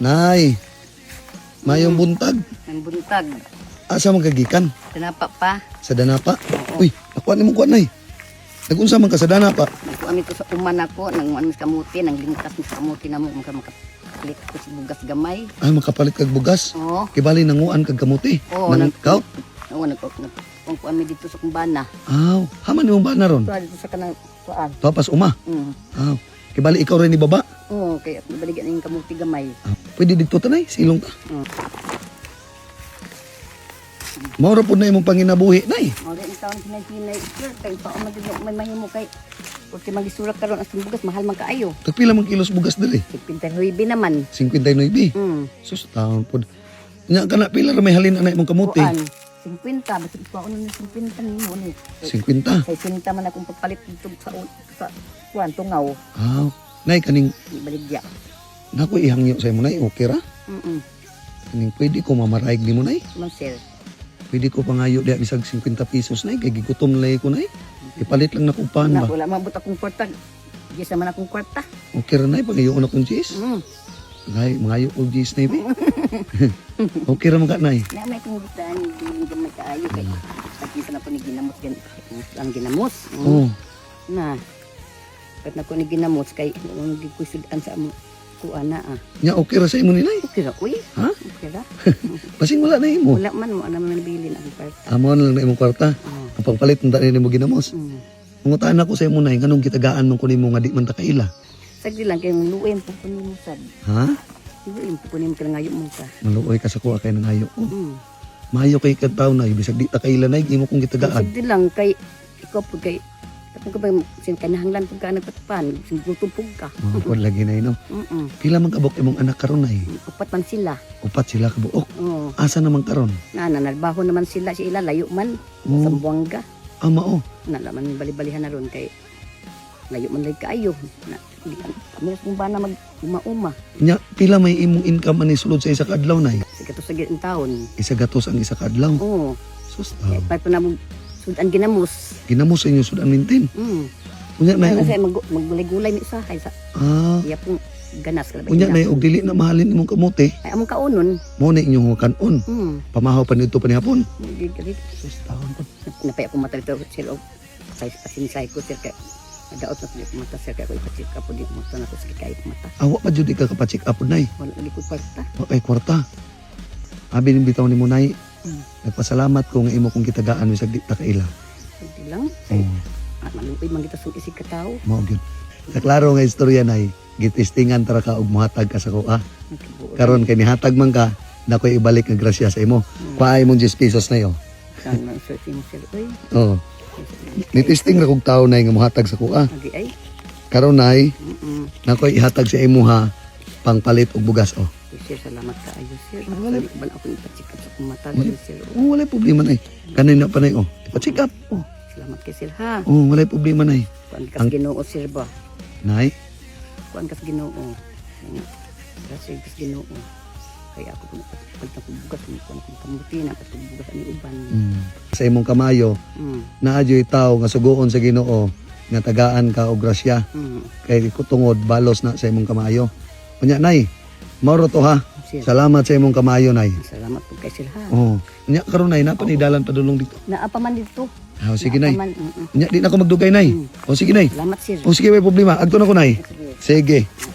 Nay, mayong buntag. Ang buntag. Asa magagikan? Tinapa pa. Sa Danapa? Oo. Uy, nakuha ni mo kuha, Nay. Nagunsa man ka sa Danapa? Nagkuha ko sa uman ako, nang ano sa kamuti, nang lingkas mo sa kamuti na mo, makapalit ko si bugas gamay. Ay, makapalit kag bugas. Oo. Kibali nanguan kag kamuti. Oo, Nang ikaw? Oo, nagkuha kami dito sa kumbana. Aw, haman mo ba na ron? Ito dito sa kanang kuan. Papas uma. Mm. Aw, kibali ikaw rin ni baba. Oo, kaya nabaligan na yung kamuti gamay. Ah, pwede dito tanay, silong ka. Mm. Maura po na imong panginabuhi, Nay. Mga ganyan taon hinay-hinay. Sir, kaya pa ako may mahimo kay. Porque magisurak ka ron as bugas, mahal man kaayo. Tagpila man kilos bugas dali? 59 naman. 59. Mm. Sus, taon po. Nya ka na, pila ra may halin anay mong kamuti? Kuan, 50. Basta ito ako nung 50 ni mo ni. 50. Kay 50 man akong pagpalit dito sa kuan, tungaw. Aw, Nay, kaning, Baligya. naku ihangyo sa imo, Nay, okay ra? Kaning pwede ko mamaraig ni mo, Nay. Man sir. Pwede ko pangayo diya bisag 50 pesos, Nay. Kay gigutom na ko, Nay. Ipalit lang na kung paano Na, ba. wala mabot akong kwarta. Yes naman akong kwarta. Okay ra, Nay, pangayo na kong cheese. Mm. Nay, mangayo ko cheese, Nay, be. Okay ra mga, Nay. Na may kong gitaan, hindi ka magkaayo kay. Pagkisa na po ni ginamos gan ang ginamos. Oh, Na. Kat na ko ni ginamos kay nung gikusudan sa amo kuana ah. nya okay ra sa imo ni, Nay. Okay ra uy. Ha? Okay ra. Basing wala na imo. Wala man mo ana man nabili na ang kwarta. Amo na lang na imong kwarta. Oh. Ang pagpalit ng tanin mo ginamos. Mm. Mungutaan ako sa imo, Nay, nganong gitagaan man ko nimo nga di man ta kaila. Sagdi lang kay luem po kunin mo sad. Ha? Luem po kunin ka ngayon mo sa. Maluoy ka sa kuha kay nang ayo ko. Mm. Mayo kay kadtaw, Nay, bisag di ta kaila, Nay, imo kong gitagaan. Sagdi lang kay ikaw po kay tapos ko ba sin kanahanglan pag ka nagpatpan, sin gutupog ka. Mga pod lagi, Nay, no. Pila man kabok imong anak karon, Nay? Upat man sila. Upat sila kabuok. Oo. Asa naman karon? Nalbaho naman sila si ila layo man Oo. sa Buanga. Ama o. Nalaman bali-balihan na ron kay layo man lay kaayo. Na di kami kung ba na mag uma-uma. Nya pila may imong income ani sulod sa isa ka adlaw, Nay? Sige to sa gitang taon. Isa gatos ang isa ka adlaw. Oo. Sus, Kaya pa na mo sudan ginamos. ginamos sa inyo sudan mintin. Unya, Nay, Kasi maggulay-gulay ni usahay sa iya pong ganas kala unya, Nay, og dili na mahalin imong kamote. ay among kaunon. Mo na inyong kanon. Pamahaw pa nito panihapon. Gigit. Sus, taon po. Napay ako matalito sir og pasinsay ko sir kay daot na ko mata sir kay ko ipacheck up di mo na ko sa kay mata. Awa pa jud ka pa-check up, Nay. Wala lagi ko kwarta. Wa kay kwarta. Abi ning bitaw nimo, Nay. Mm. Nagpasalamat ko nga imo kong gitagaan bisag di ta kaila. Hindi lang. Oh, Maluoy man kita sung isig ka tao. mao gyud. Sa klaro nga istorya, Nay, gitistingan tara ka og mohatag ka sa kuha. Karon kay nihatag man ka, nakoy ibalik nga grasya sa imo. Paay mong 10 pesos na yo. Saan man sir mo sir. Uy. Oo. Nitisting ra kog tawo, Nay, nga mohatag sa kuha. Agi ay. Karon, Nay, Mm. nakoy ihatag sa imo ha pangpalit og bugas oh. Sir salamat ka ayo sir. Wala. Bal ako ipacheck up sa kong mata sir. Oh, wala problema, Nay. Kanina pa, Nay, oh. Ipa-check up. Oh, Salamat kay sir ha. oh wala problema, Nay. Kuan kas Ginoo sir ba. Nay, Kuan kas Ginoo. Kasi kas Ginoo. Kaya ako kung pagtakubugas kuan kung kamuti na pagtakubugas ani uban. sa imong kamayo, naadyo'y tao nga sugoon sa Ginoo nga tagaan ka og grasya kay tungod balos na sa imong kamayo. Unya, Nay, mauro to ha. Sir. Salamat sa imong kamayo, Nay. Salamat po kay sir ha. Oh, unya karon, Nay, napanidalan padulong dito. Naa pa man dito. Ah, sige, Naa Nay. pa man, Unya di na ako magdugay, Nay. Oh, sige, Nay. Salamat sir. Oh, sige, may problema. Agto na ko, Nay. Sige. Sige.